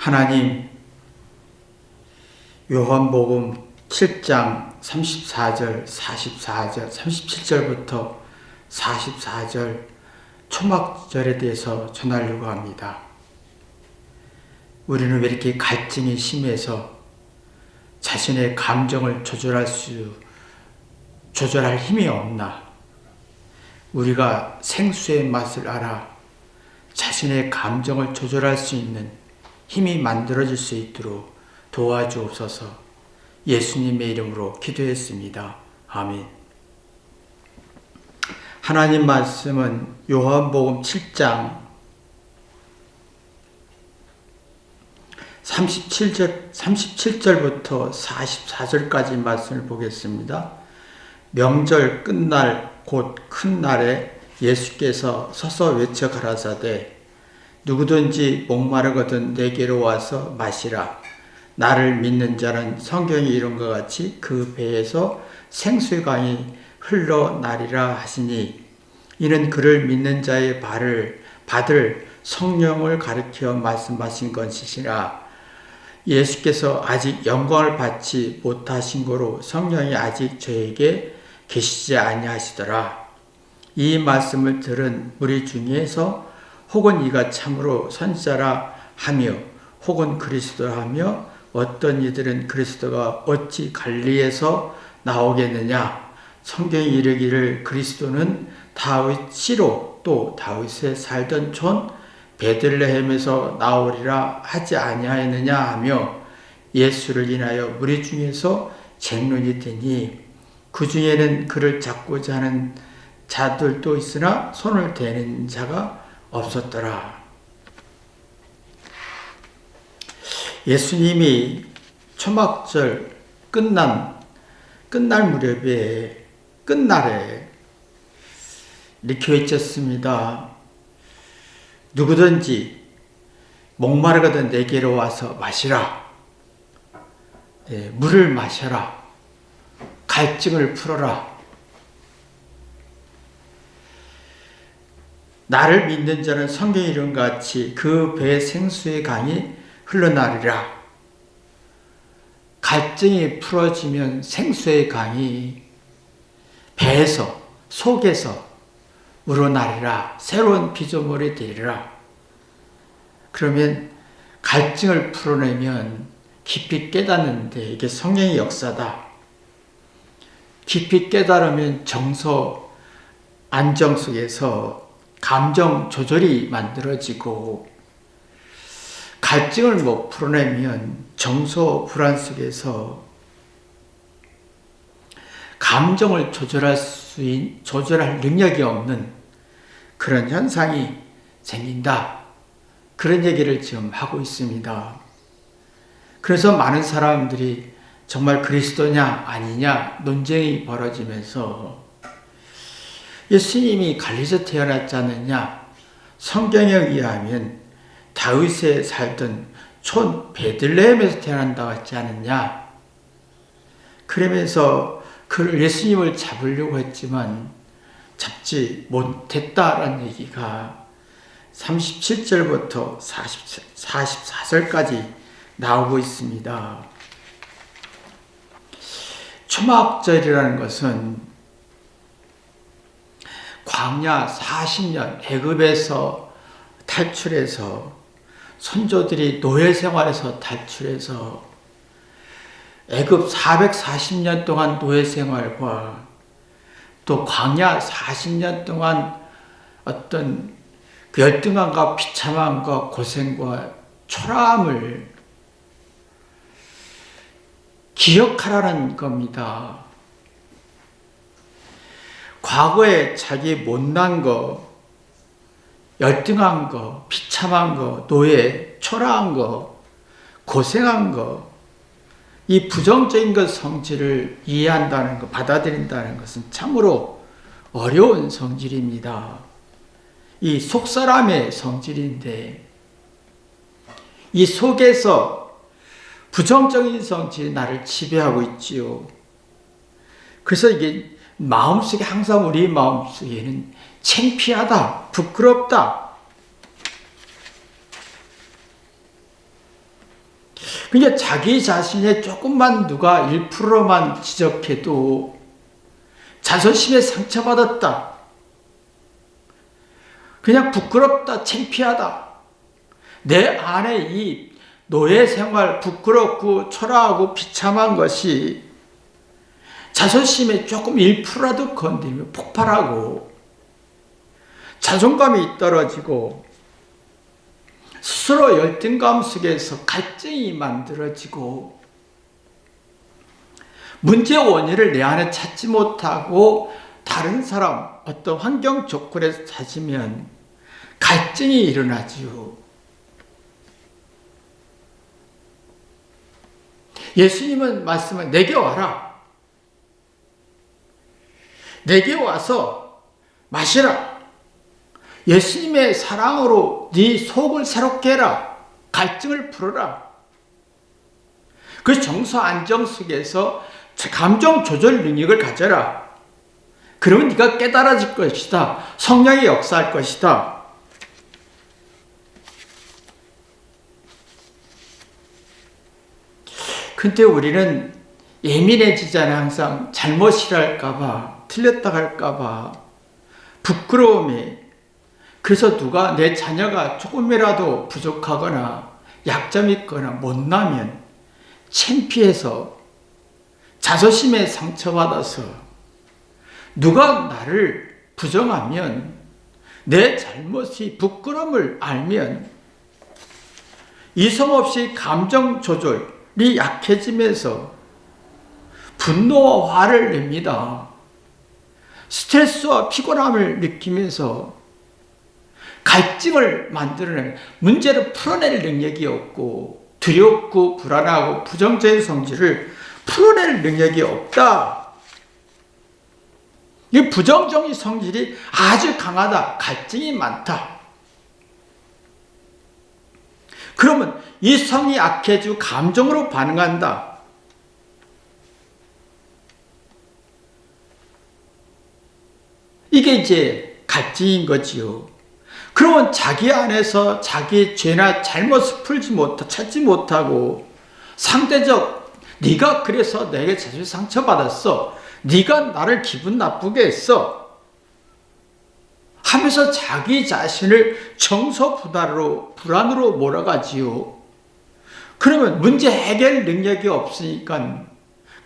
하나님, 요한복음 7장 34절, 44절, 37절부터 44절 초막절에 대해서 전하려고 합니다. 우리는 왜 이렇게 갈증이 심해서 자신의 감정을 조절할 힘이 없나? 우리가 생수의 맛을 알아 자신의 감정을 조절할 수 있는 힘이 만들어질 수 있도록 도와주옵소서. 예수님의 이름으로 기도했습니다. 아멘. 하나님 말씀은 요한복음 7장 37절부터 44절까지 말씀을 보겠습니다. 명절 끝날 곧 큰 날에 예수께서 서서 외쳐 가라사대 누구든지 목마르거든 내게로 와서 마시라. 나를 믿는 자는 성경이 이룬 것 같이 그 배에서 생수의 강이 흘러나리라 하시니 이는 그를 믿는 자의 받을 성령을 가리켜 말씀하신 것이시라. 예수께서 아직 영광을 받지 못하신 고로 성령이 아직 저에게 계시지 아니하시더라. 이 말씀을 들은 무리 중에서 혹은 이가 참으로 선지자라 하며 혹은 그리스도라 하며 어떤 이들은 그리스도가 어찌 갈릴리에서 나오겠느냐. 성경이 이르기를 그리스도는 다윗 씨로 또 다윗에 살던 촌 베들레헴에서 나오리라 하지 아니하였느냐 하며 예수를 인하여 무리 중에서 쟁론이 되니 그 중에는 그를 잡고자 하는 자들도 있으나 손을 대는 자가 없었더라. 예수님이 초막절 끝날 무렵에 끝날에 이렇게 외쳤습니다. 누구든지 목마르거든 내게로 와서 마시라. 물을 마셔라. 갈증을 풀어라. 나를 믿는 자는 성경이 이룬 것 같이 그 배에 생수의 강이 흘러나리라. 갈증이 풀어지면 생수의 강이 배에서 속에서 우러나리라. 새로운 피조물이 되리라. 그러면 갈증을 풀어내면 깊이 깨닫는데 이게 성령의 역사다. 깊이 깨달으면 정서 안정 속에서 감정 조절이 만들어지고 갈증을 못 풀어내면 정서 불안 속에서 감정을 조절할 능력이 없는 그런 현상이 생긴다. 그런 얘기를 지금 하고 있습니다. 그래서 많은 사람들이 정말 그리스도냐 아니냐 논쟁이 벌어지면서 예수님이 갈릴리에서 태어났지 않느냐? 성경에 의하면 다윗에 살던 촌 베들레헴에서 태어난다고 했지 않느냐? 그러면서 그를 예수님을 잡으려고 했지만 잡지 못했다라는 얘기가 37절부터 44절까지 나오고 있습니다. 초막절이라는 것은 광야 40년 애굽에서 탈출해서 선조들이 노예 생활에서 탈출해서 애굽 440년 동안 노예 생활과 또 광야 40년 동안 어떤 그 열등함과 비참함과 고생과 초라함을 기억하라는 겁니다. 과거에 자기 못난 거, 열등한 거, 비참한 거, 노예, 초라한 거, 고생한 거, 이 부정적인 것 성질을 이해한다는 것, 받아들인다는 것은 참으로 어려운 성질입니다. 이 속사람의 성질인데 이 속에서 부정적인 성질이 나를 지배하고 있지요. 그래서 이게 마음속에 항상 우리 마음속에는 창피하다, 부끄럽다, 그러니까 자기 자신의 조금만 누가 1%만 지적해도 자존심에 상처받았다. 그냥 부끄럽다, 창피하다. 내 안에 이 노예 생활 부끄럽고 초라하고 비참한 것이 자존심에 조금 1%라도 건드리면 폭발하고 자존감이 떨어지고 스스로 열등감 속에서 갈증이 만들어지고 문제의 원인을 내 안에 찾지 못하고 다른 사람 어떤 환경 조건에서 찾으면 갈증이 일어나지요. 예수님은 말씀을 내게 와라. 내게 와서 마시라. 예수님의 사랑으로 네 속을 새롭게 해라. 갈증을 풀어라. 그 정서 안정 속에서 감정 조절 능력을 가져라. 그러면 네가 깨달아질 것이다. 성령이 역사할 것이다. 근데 우리는 예민해지잖아요. 항상 잘못이랄까봐, 틀렸다 할까봐, 부끄러움이. 그래서 누가 내 자녀가 조금이라도 부족하거나 약점이 있거나 못나면 창피해서 자존심에 상처받아서 누가 나를 부정하면 내 잘못이 부끄러움을 알면 이성 없이 감정 조절이 약해지면서 분노와 화를 냅니다. 스트레스와 피곤함을 느끼면서 갈증을 만들어내는 문제를 풀어낼 능력이 없고 두렵고 불안하고 부정적인 성질을 풀어낼 능력이 없다. 이 부정적인 성질이 아주 강하다. 갈증이 많다. 그러면 이 성이 약해지고 감정으로 반응한다. 이게 이제 갈증인 거지요. 그러면 자기 안에서 자기 죄나 잘못을 찾지 못하고 상대적 네가 그래서 내게 자주 상처받았어. 네가 나를 기분 나쁘게 했어. 하면서 자기 자신을 정서불안으로 몰아가지요. 그러면 문제 해결 능력이 없으니까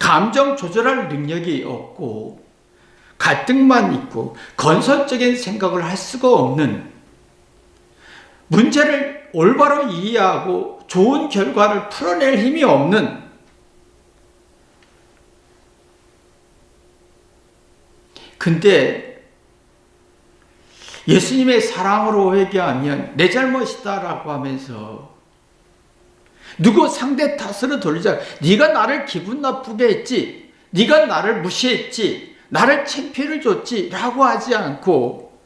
감정 조절할 능력이 없고 갈등만 있고 건설적인 생각을 할 수가 없는, 문제를 올바로 이해하고 좋은 결과를 풀어낼 힘이 없는, 근데 예수님의 사랑으로 회개하면 내 잘못이다라고 하면서 누구 상대 탓으로 돌리자. 네가 나를 기분 나쁘게 했지, 네가 나를 무시했지, 나를 창피를 줬지 라고 하지 않고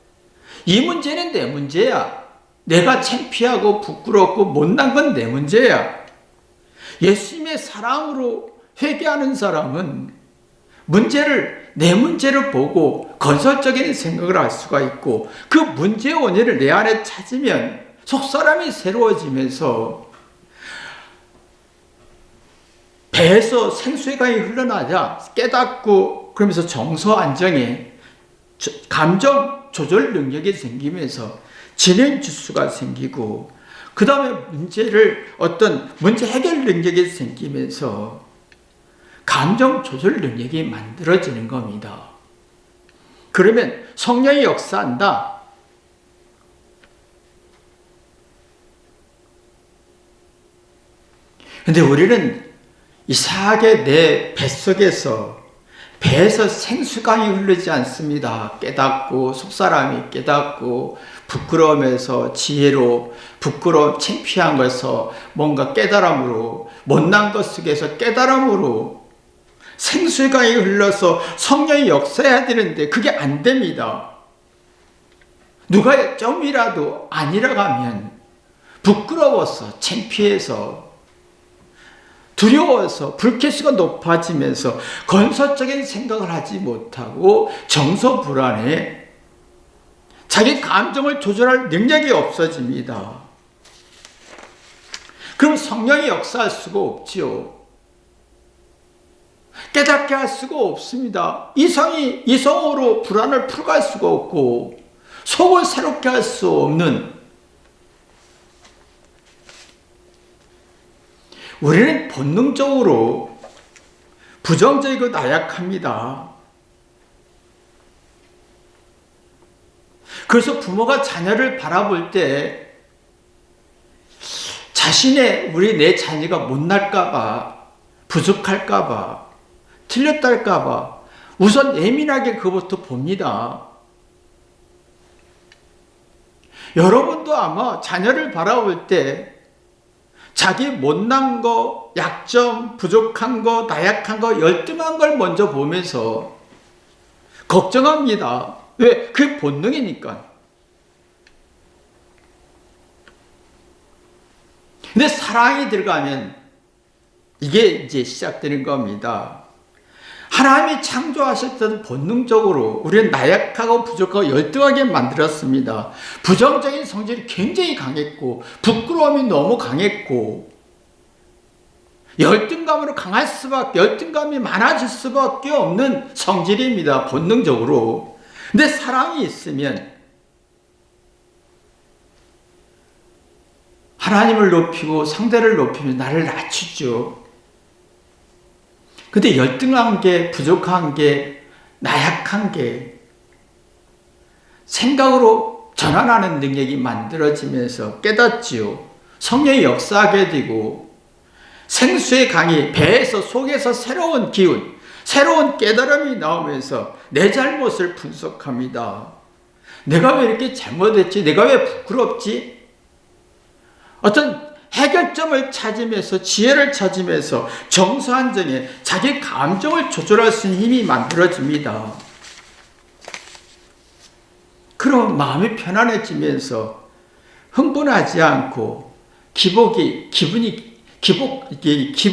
이 문제는 내 문제야. 내가 창피하고 부끄럽고 못난 건 내 문제야. 예수님의 사랑으로 회개하는 사람은 내 문제를 보고 건설적인 생각을 할 수가 있고 그 문제의 원인을 내 안에 찾으면 속사람이 새로워지면서 배에서 생수의 강이 흘러나자 깨닫고 그러면서 정서 안정에 감정 조절 능력이 생기면서 진행 지수가 생기고 그 다음에 문제 해결 능력이 생기면서 감정 조절 능력이 만들어지는 겁니다. 그러면 성령이 역사한다. 근데 우리는 이상하게 내 뱃속에서 배에서 생수강이 흐르지 않습니다. 깨닫고 속사람이 깨닫고 부끄러움에서 지혜로 부끄러움 창피한 것에서 뭔가 깨달음으로 못난 것 속에서 깨달음으로 생수강이 흘러서 성령이 역사해야 되는데 그게 안 됩니다. 누가 좀이라도 아니라고 하면 부끄러워서 창피해서 두려워서 불쾌수가 높아지면서 건설적인 생각을 하지 못하고 정서 불안에 자기 감정을 조절할 능력이 없어집니다. 그럼 성령이 역사할 수가 없지요. 깨닫게 할 수가 없습니다. 이성으로 불안을 풀어갈 수가 없고 속을 새롭게 할 수 없는, 우리는 본능적으로 부정적이고 나약합니다. 그래서 부모가 자녀를 바라볼 때 내 자녀가 못날까봐, 부족할까봐, 틀렸달까봐 우선 예민하게 그것부터 봅니다. 여러분도 아마 자녀를 바라볼 때 자기 못난 거, 약점, 부족한 거, 나약한 거, 열등한 걸 먼저 보면서 걱정합니다. 왜? 그게 본능이니까. 근데 사랑이 들어가면 이게 이제 시작되는 겁니다. 하나님이 창조하실 때도 본능적으로 우리는 나약하고 부족하고 열등하게 만들었습니다. 부정적인 성질이 굉장히 강했고, 부끄러움이 너무 강했고, 열등감이 많아질 수밖에 없는 성질입니다. 본능적으로. 근데 사랑이 있으면 하나님을 높이고 상대를 높이면 나를 낮추죠. 근데 열등한 게, 부족한 게, 나약한 게 생각으로 전환하는 능력이 만들어지면서 깨닫지요. 성령이 역사하게 되고 생수의 강이 배에서, 속에서 새로운 기운, 새로운 깨달음이 나오면서 내 잘못을 분석합니다. 내가 왜 이렇게 잘못했지? 내가 왜 부끄럽지? 어떤 해결점을 찾으면서, 지혜를 찾으면서 정서안정에 자기 감정을 조절할 수 있는 힘이 만들어집니다. 그럼 마음이 편안해지면서 흥분하지 않고,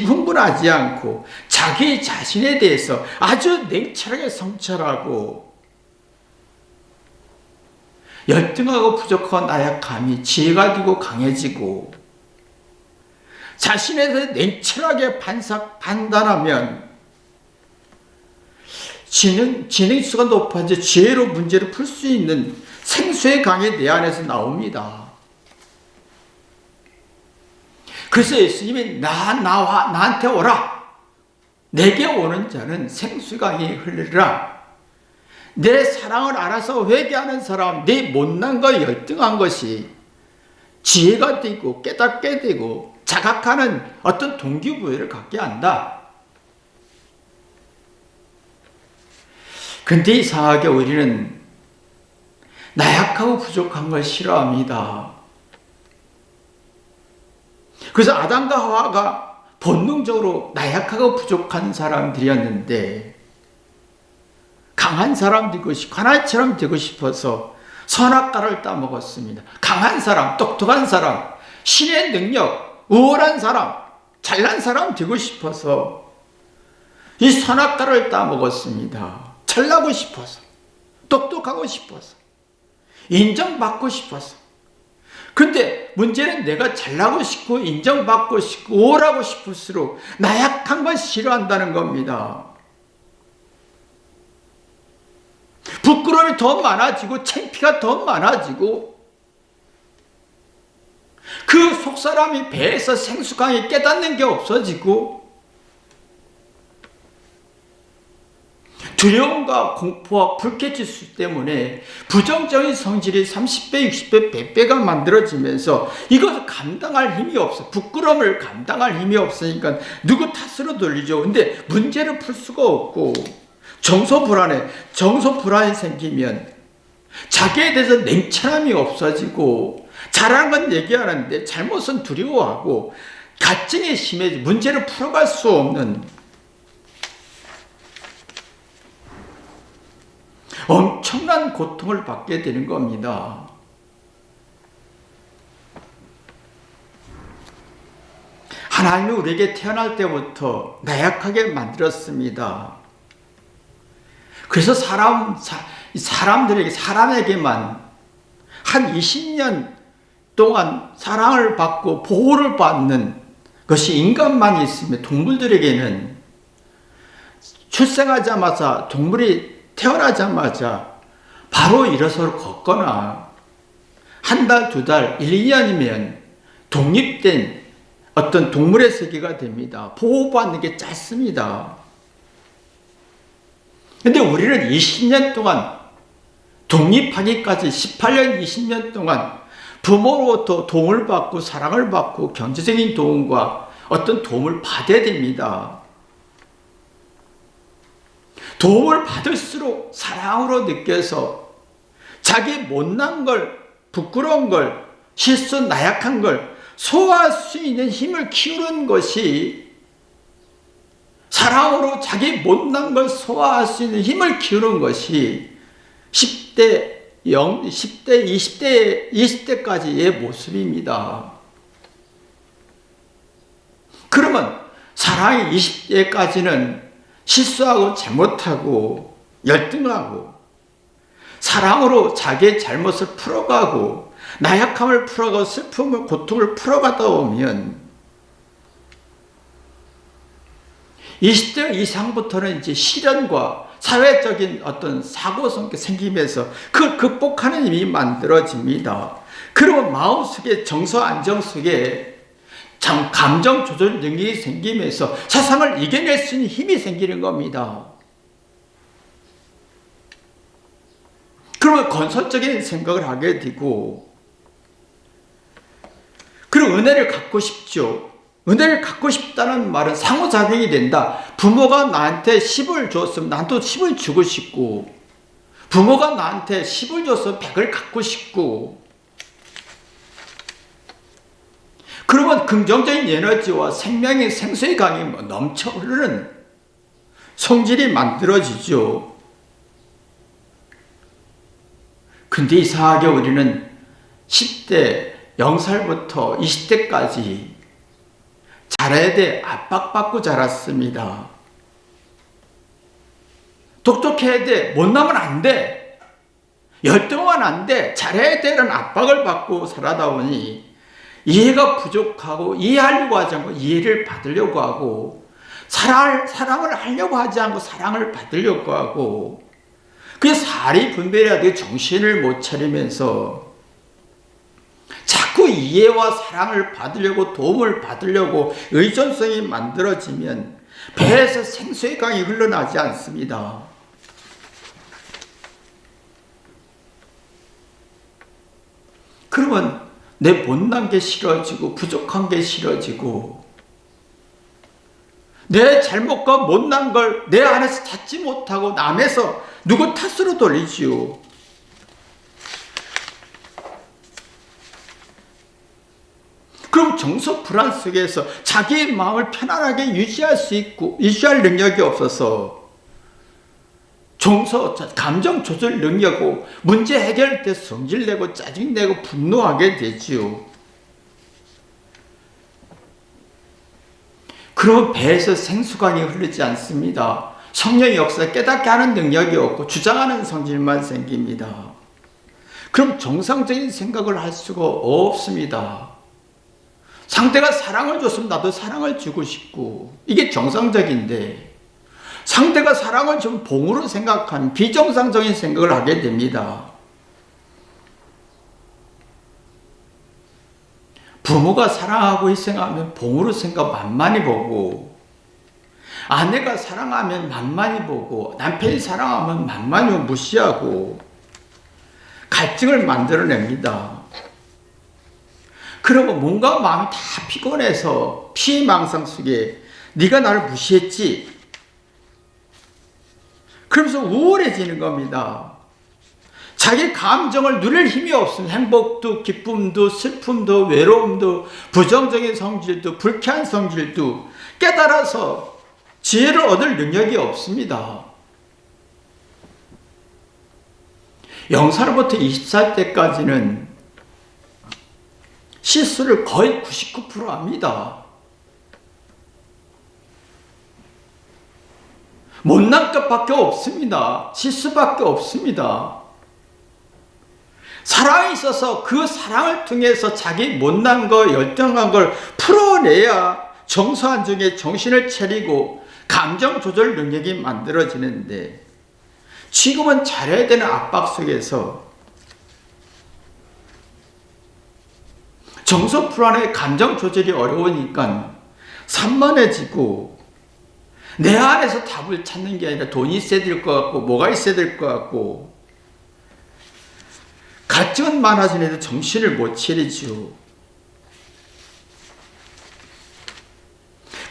흥분하지 않고 자기 자신에 대해서 아주 냉철하게 성찰하고, 열등하고 부족한 나약함이 지혜가 되고 강해지고, 자신에 대해서 냉철하게 판단하면 지능수가 높아져 지혜로 문제를 풀 수 있는 생수의 강이 내 안에서 나옵니다. 그래서 예수님이 나한테 오라. 내게 오는 자는 생수의 강이 흘리리라. 내 사랑을 알아서 회개하는 사람, 내 못난 거, 열등한 것이 지혜가 되고 깨닫게 되고 자각하는 어떤 동기부여를 갖게 한다. 근데 이상하게 우리는 나약하고 부족한 걸 싫어합니다. 그래서 아담과 하와가 본능적으로 나약하고 부족한 사람들이었는데, 강한 사람 되고 싶고 하나님처럼 되고 싶어서 선악과를 따먹었습니다. 강한 사람, 똑똑한 사람, 신의 능력, 우월한 사람, 잘난 사람 되고 싶어서 이 선악과를 따먹었습니다. 잘나고 싶어서, 똑똑하고 싶어서, 인정받고 싶어서. 근데 문제는 내가 잘나고 싶고 인정받고 싶고 우월하고 싶을수록 나약한 걸 싫어한다는 겁니다. 부끄러움이 더 많아지고 창피가 더 많아지고, 그 속사람이 배에서 생수강이 깨닫는 게 없어지고, 두려움과 공포와 불쾌지수 때문에 부정적인 성질이 30배, 60배, 100배가 만들어지면서 이것을 감당할 힘이 없어. 부끄러움을 감당할 힘이 없으니까 누구 탓으로 돌리죠. 근데 문제를 풀 수가 없고, 정서 불안이 생기면 자기에 대해서 냉철함이 없어지고, 잘한 건 얘기하는데 잘못은 두려워하고, 갈증이 심해지고 문제를 풀어갈 수 없는 엄청난 고통을 받게 되는 겁니다. 하나님이 우리에게 태어날 때부터 나약하게 만들었습니다. 그래서 사람에게만 한 20년 동안 사랑을 받고 보호를 받는 것이 인간만 있으면 동물들에게는 출생하자마자 동물이 태어나자마자 바로 일어서 걷거나 한 달, 두 달, 1, 2년이면 독립된 어떤 동물의 세계가 됩니다. 보호받는 게 짧습니다. 근데 우리는 20년 동안 독립하기까지 18년, 20년 동안 부모로부터 도움을 받고 사랑을 받고 경제적인 도움과 어떤 도움을 받아야 됩니다. 도움을 받을수록 사랑으로 느껴서 자기 못난 걸, 부끄러운 걸, 실수, 나약한 걸 소화할 수 있는 힘을 키우는 것이 사랑으로 자기 못난 걸 소화할 수 있는 힘을 키우는 것이 10대, 10대, 20대까지의 모습입니다. 그러면 사랑이 20대까지는 실수하고 잘못하고 열등하고 사랑으로 자기의 잘못을 풀어가고 나약함을 풀어가고 슬픔을 고통을 풀어가다 보면 20대 이상부터는 이제 실현과 사회적인 어떤 사고성이 생기면서 그걸 극복하는 힘이 만들어집니다. 그러면 마음속에 정서 안정 속에 감정 조절 능력이 생기면서 세상을 이겨낼 수 있는 힘이 생기는 겁니다. 그러면 건설적인 생각을 하게 되고, 그리고 은혜를 갖고 싶죠. 은혜를 갖고 싶다는 말은 상호작용이 된다. 부모가 나한테 10을 줬으면 나도 10을 주고 싶고, 부모가 나한테 10을 줘서 100을 갖고 싶고, 그러면 긍정적인 에너지와 생명의 생수의 강이 넘쳐 흐르는 성질이 만들어지죠. 근데 이상하게 우리는 10대, 0살부터 20대까지 잘해야 돼 압박받고 자랐습니다. 똑똑해야 돼, 못나면 안 돼, 열등하면 안 돼, 잘해야 되는 압박을 받고 살아다 보니 이해가 부족하고 이해하려고 하지 않고 이해를 받으려고 하고 사랑을 하려고 하지 않고 사랑을 받으려고 하고 그게 사리 분별해야 정신을 못 차리면서 자꾸 이해와 사랑을 받으려고 도움을 받으려고 의존성이 만들어지면 배에서 생수의 강이 흘러나지 않습니다. 그러면 내 못난 게 싫어지고 부족한 게 싫어지고 내 잘못과 못난 걸 내 안에서 찾지 못하고 남에서 누구 탓으로 돌리지요. 그럼 정서 불안 속에서 자기의 마음을 편안하게 유지할 수 있고 유지할 능력이 없어서 감정 조절 능력고 문제 해결 때 성질내고 짜증내고 분노하게 되지요. 그럼 배에서 생수강이 흐르지 않습니다. 성령의 역사 깨닫게 하는 능력이 없고 주장하는 성질만 생깁니다. 그럼 정상적인 생각을 할 수가 없습니다. 상대가 사랑을 줬으면 나도 사랑을 주고 싶고 이게 정상적인데 상대가 사랑을 좀 봉으로 생각하면 비정상적인 생각을 하게 됩니다. 부모가 사랑하고 희생하면 봉으로 생각 만만히 보고 아내가 사랑하면 만만히 보고 남편이 사랑하면 만만히 무시하고 갈증을 만들어냅니다. 그러고 뭔가 마음이 다 피곤해서 피망상 속에 네가 나를 무시했지 그러면서 우울해지는 겁니다. 자기 감정을 누릴 힘이 없으면 행복도 기쁨도 슬픔도 외로움도 부정적인 성질도 불쾌한 성질도 깨달아서 지혜를 얻을 능력이 없습니다. 0살부터 20살 때까지는 실수를 거의 99% 합니다. 못난 것밖에 없습니다. 실수밖에 없습니다. 사랑이 있어서 그 사랑을 통해서 자기 못난 거, 열등한 걸 풀어내야 정서안 중에 정신을 차리고 감정 조절 능력이 만들어지는데, 지금은 잘해야 되는 압박 속에서 정서 불안에 감정 조절이 어려우니까 산만해지고, 내 안에서 답을 찾는 게 아니라 돈이 있어야 될 것 같고 뭐가 있어야 될 것 같고, 갈증은 많아지는데도 정신을 못 차리죠.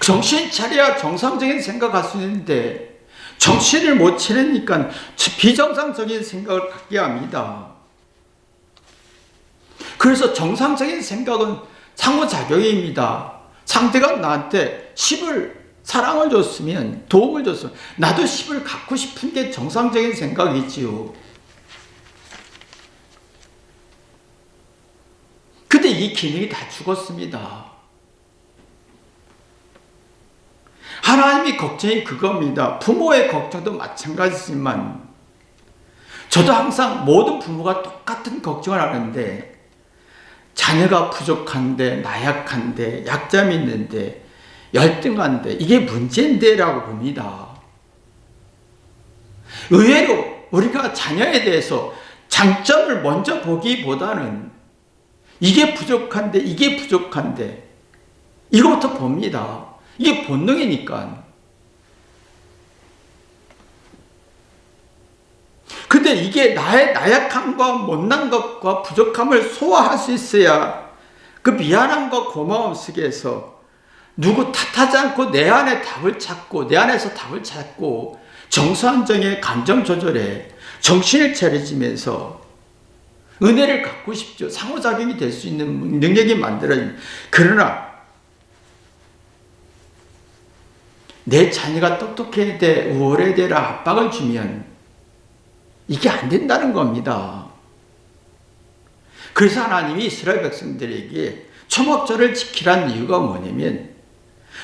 정신 차려야 정상적인 생각을 할 수 있는데 정신을 못 차리니까 비정상적인 생각을 갖게 합니다. 그래서 정상적인 생각은 상호작용입니다. 상대가 나한테 10을 사랑을 줬으면, 도움을 줬으면 나도 10을 갖고 싶은 게 정상적인 생각이지요. 근데 이 기능이 다 죽었습니다. 하나님이 걱정이 그겁니다. 부모의 걱정도 마찬가지지만, 저도 항상 모든 부모가 똑같은 걱정을 하는데, 자녀가 부족한데, 나약한데, 약점이 있는데, 열등한데, 이게 문제인데 라고 봅니다. 의외로 우리가 자녀에 대해서 장점을 먼저 보기보다는 이게 부족한데, 이게 부족한데, 이거부터 봅니다. 이게 본능이니까. 근데 이게 나의 나약함과 못난 것과 부족함을 소화할 수 있어야 그 미안함과 고마움 속에서 누구 탓하지 않고 내 안에 답을 찾고, 내 안에서 답을 찾고 정서 안정에, 감정 조절에 정신을 차려지면서 은혜를 갖고 싶죠. 상호작용이 될 수 있는 능력이 만들어집니다. 그러나 내 자녀가 똑똑해야 돼, 우월해야 되라 압박을 주면 이게 안 된다는 겁니다. 그래서 하나님이 이스라엘 백성들에게 초막절을 지키라는 이유가 뭐냐면,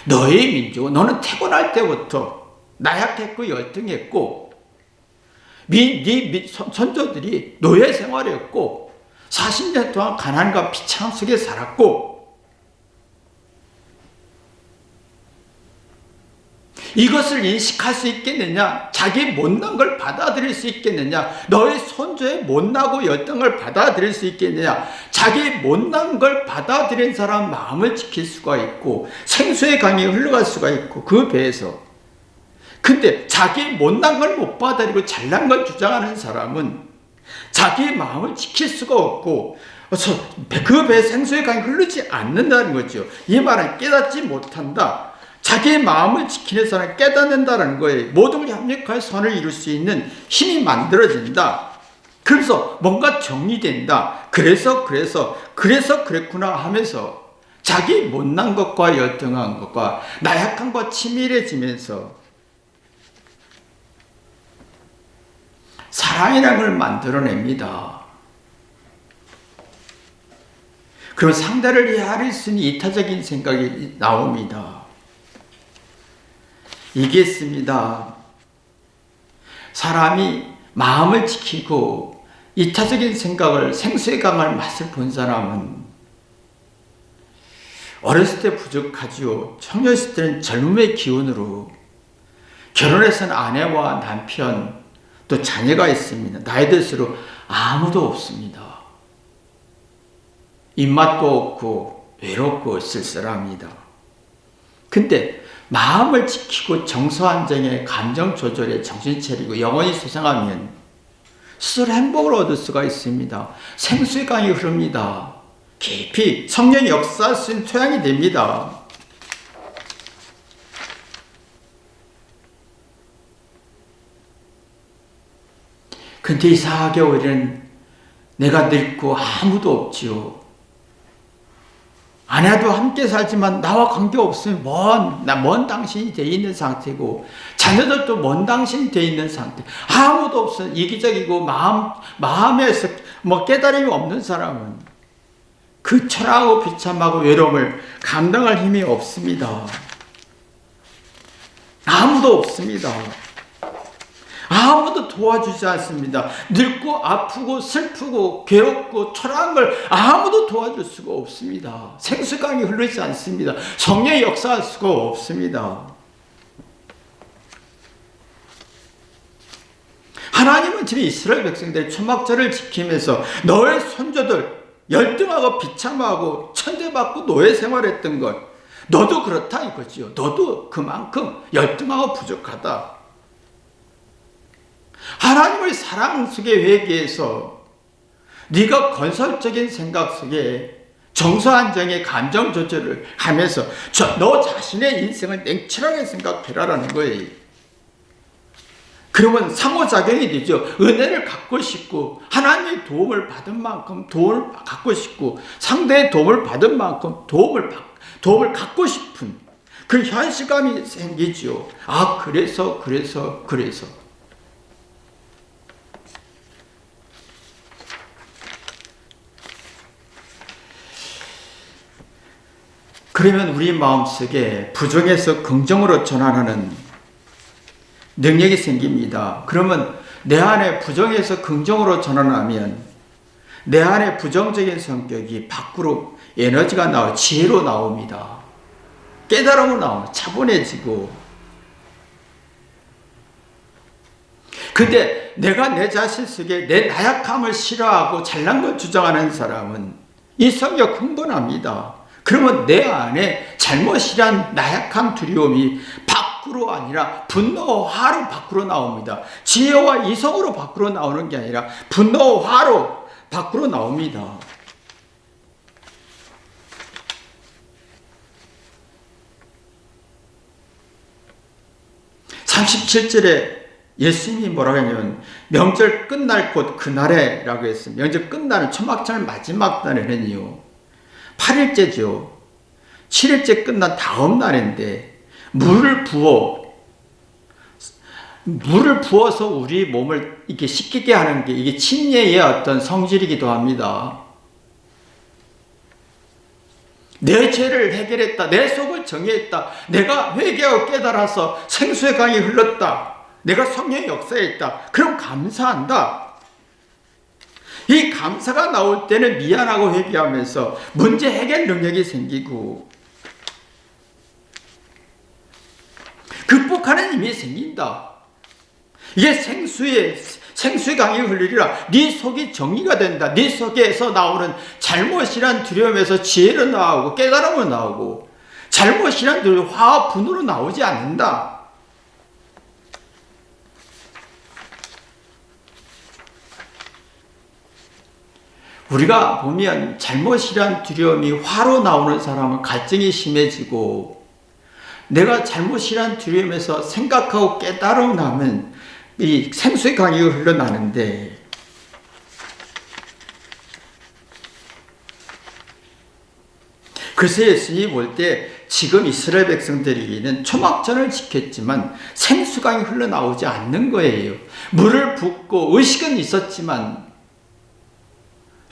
너의 민족은, 너는 태어날 때부터 나약했고 열등했고, 네 선조들이 노예 생활했고 40년 동안 가난과 비창 속에 살았고, 이것을 인식할 수 있겠느냐? 자기 못난 걸 받아들일 수 있겠느냐? 너의 손주의 못나고 열등한 걸 받아들일 수 있겠느냐? 자기 못난 걸 받아들인 사람 마음을 지킬 수가 있고 생수의 강이 흘러갈 수가 있고, 그 배에서. 근데 자기 못난 걸 못 받아들이고 잘난 걸 주장하는 사람은 자기 마음을 지킬 수가 없고 그 배에 생수의 강이 흐르지 않는다는 거죠. 이 말은 깨닫지 못한다. 자기의 마음을 지키는 사람을 깨닫는다는 거예요. 모든 걸 협력하여 선을 이룰 수 있는 힘이 만들어진다. 그래서 뭔가 정리된다. 그래서 그랬구나 하면서 자기 못난 것과 열등한 것과 나약함과 치밀해지면서 사랑이라는 걸 만들어냅니다. 그럼 상대를 이해할 수 있는 이타적인 생각이 나옵니다. 이겠습니다. 사람이 마음을 지키고 이타적인 생각을, 생수의 강할 맛을 본 사람은 어렸을 때 부족하지요. 청년일 때는 젊음의 기운으로 결혼해서는 아내와 남편 또 자녀가 있습니다. 나이 들수록 아무도 없습니다. 입맛도 없고 외롭고 쓸쓸합니다. 근데 마음을 지키고 정서 안정에, 감정 조절에 정신 차리고 영원히 소생하면 스스로 행복을 얻을 수가 있습니다. 생수의 강이 흐릅니다. 깊이 성령이 역사할 수 있는 토양이 됩니다. 근데 이상하게 우리는 내가 늙고 아무도 없지요. 아내도 함께 살지만 나와 관계없으면 먼 당신이 돼 있는 상태고, 자녀들도 먼 당신이 돼 있는 상태. 아무도 없어요. 이기적이고 마음에서 깨달음이 없는 사람은 그 초라하고 비참하고 외로움을 감당할 힘이 없습니다. 아무도 없습니다. 아무도 도와주지 않습니다. 늙고 아프고 슬프고 괴롭고 초라한 걸 아무도 도와줄 수가 없습니다. 생수강이 흐르지 않습니다. 성령이 역사할 수가 없습니다. 하나님은 지금 이스라엘 백성들의 초막절을 지키면서 너의 손자들 열등하고 비참하고 천대받고 노예 생활했던 것, 너도 그렇다 이거지요. 너도 그만큼 열등하고 부족하다. 하나님의 사랑 속에 회개해서 네가 건설적인 생각 속에 정서안정의 감정 조절을 하면서 너 자신의 인생을 냉철하게 생각해라라는 거예요. 그러면 상호작용이 되죠. 은혜를 갖고 싶고 하나님의 도움을 받은 만큼 도움을 갖고 싶고 상대의 도움을 받은 만큼 도움을 갖고 싶은 그 현실감이 생기죠. 아, 그래서 그러면 우리 마음속에 부정에서 긍정으로 전환하는 능력이 생깁니다. 그러면 내 안에 부정에서 긍정으로 전환하면 내 안에 부정적인 성격이 밖으로 에너지가 나와 지혜로 나옵니다. 깨달음으로 나옵니다. 차분해지고. 근데 내가 내 자신 속에 내 나약함을 싫어하고 잘난 걸 주장하는 사람은 이 성격 흥분합니다. 그러면 내 안에 잘못이란 나약함, 두려움이 밖으로 아니라 분노와 화로 밖으로 나옵니다. 지혜와 이성으로 밖으로 나오는 게 아니라 분노와 화로 밖으로 나옵니다. 37절에 예수님이 뭐라고 했냐면 명절 끝날 곧 그날에 라고 했습니다. 명절 끝나는 초막절 마지막 날에는요 8일째죠. 7일째 끝난 다음 날인데 물을 부어서 우리 몸을 이렇게 씻기게 하는 게 이게 침례의 어떤 성질이기도 합니다. 내 죄를 해결했다. 내 속을 정의했다. 내가 회개하고 깨달아서 생수의 강이 흘렀다. 내가 성령의 역사했다. 그럼 감사한다. 이 감사가 나올 때는 미안하고 회개하면서 문제 해결 능력이 생기고 극복하는 힘이 생긴다. 이게 생수의 강이 흘리리라. 네 속이 정리가 된다. 네 속에서 나오는 잘못이란 두려움에서 지혜로 나오고 깨달음으로 나오고 잘못이란 두려움, 화와 분으로 나오지 않는다. 우리가 보면 잘못이란 두려움이 화로 나오는 사람은 갈증이 심해지고 내가 잘못이란 두려움에서 생각하고 깨달음 나면 이 생수의 강이 흘러나는데 그래서 예수님이 볼 때 지금 이스라엘 백성들에게는 초막절을 지켰지만 생수강이 흘러나오지 않는 거예요. 물을 붓고 의식은 있었지만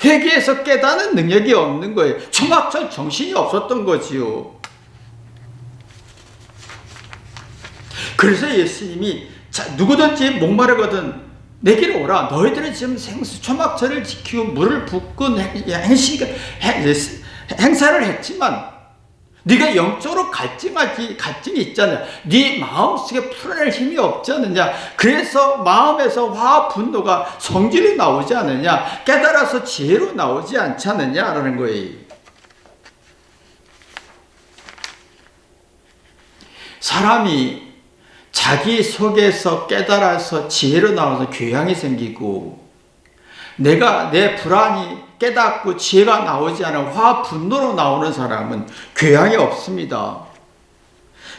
회개해서 깨닫는 능력이 없는 거예요. 초막절 정신이 없었던 거지요. 그래서 예수님이 누구든지 목마르거든 내게로 오라. 너희들은 지금 초막절을 지키고 물을 붓고 행사를 했지만 네가 영적으로 갈증이 있잖아. 네 마음속에 풀어낼 힘이 없지 않느냐. 그래서 마음에서 화와 분노가 성질로 나오지 않느냐. 깨달아서 지혜로 나오지 않지 않느냐라는 거예요. 사람이 자기 속에서 깨달아서 지혜로 나와서 교양이 생기고 내가 내 불안이 깨닫고 지혜가 나오지 않은 화 분노로 나오는 사람은 교양이 없습니다.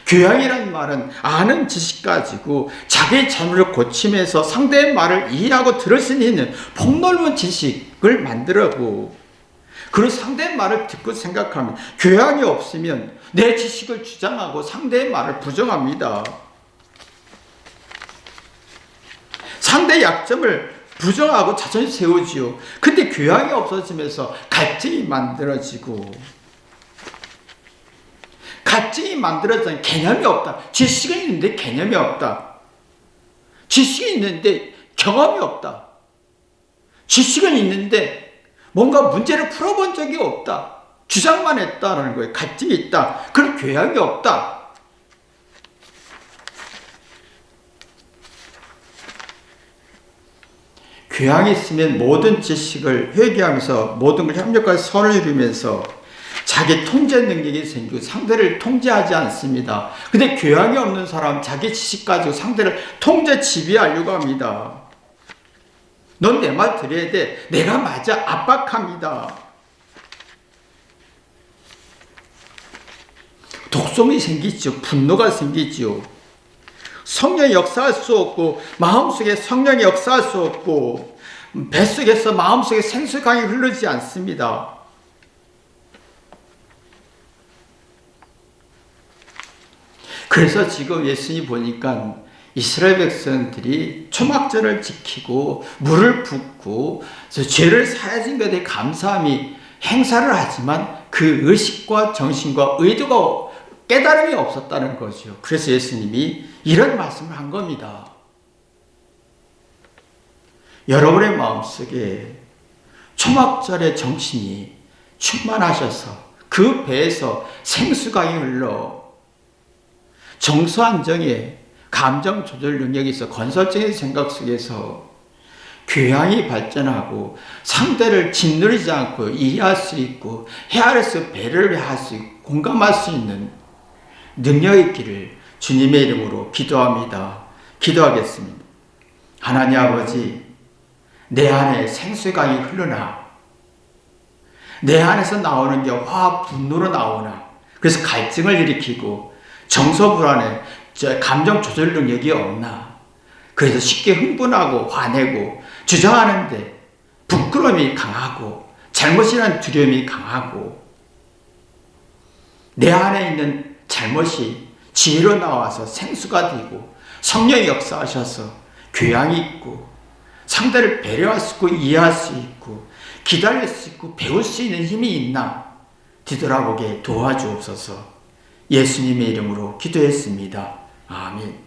교양이란 말은 아는 지식 가지고 자기 잘못을 고치면서 상대의 말을 이해하고 들을 수 있는 폭넓은 지식을 만들고 그리고 상대의 말을 듣고 생각하면 교양이 없으면 내 지식을 주장하고 상대의 말을 부정합니다. 상대의 약점을 부정하고 자존심 세우지요. 근데 교양이 없어지면서 갈증이 만들어지고 갈증이 만들어지는 개념이 없다. 지식은 있는데 개념이 없다. 지식이 있는데 경험이 없다. 지식은 있는데 뭔가 문제를 풀어본 적이 없다. 주장만 했다라는 거예요. 갈증이 있다. 그런 교양이 없다. 교양이 있으면 모든 지식을 회개하면서 모든 걸 협력과 선을 이루면서 자기 통제 능력이 생기고 상대를 통제하지 않습니다. 근데 교양이 없는 사람 자기 지식 가지고 상대를 통제 지배하려고 합니다. 넌 내 말 들어야 돼. 내가 맞아. 압박합니다. 독성이 생기죠. 분노가 생기죠. 성령이 역사할 수 없고 마음속에 성령이 역사할 수 없고 뱃속에서 마음속에 생수강이 흐르지 않습니다. 그래서 지금 예수님 보니까 이스라엘 백성들이 초막절을 지키고 물을 붓고 죄를 사하신 것에 감사함이 행사를 하지만 그 의식과 정신과 의도가 깨달음이 없었다는 거죠. 그래서 예수님이 이런 말씀을 한 겁니다. 여러분의 마음속에 초막절의 정신이 충만하셔서 그 배에서 생수강이 흘러 정서 안정에 감정 조절 능력이 있어 건설적인 생각 속에서 교양이 발전하고 상대를 짓누르지 않고 이해할 수 있고 헤아려서 배려를 할 수 있고 공감할 수 있는 능력이 있기를 주님의 이름으로 기도합니다. 기도하겠습니다. 하나님 아버지, 내 안에 생수강이 흐르나 내 안에서 나오는 게 화, 분노로 나오나 그래서 갈증을 일으키고 정서 불안에 감정 조절 능력이 없나 그래서 쉽게 흥분하고 화내고 주장하는데 부끄러움이 강하고 잘못이라는 두려움이 강하고 내 안에 있는 잘못이 지혜로 나와서 생수가 되고 성령이 역사하셔서 교양이 있고 상대를 배려할 수 있고 이해할 수 있고 기다릴 수 있고 배울 수 있는 힘이 있나 뒤돌아보게 도와주옵소서. 예수님의 이름으로 기도했습니다. 아멘.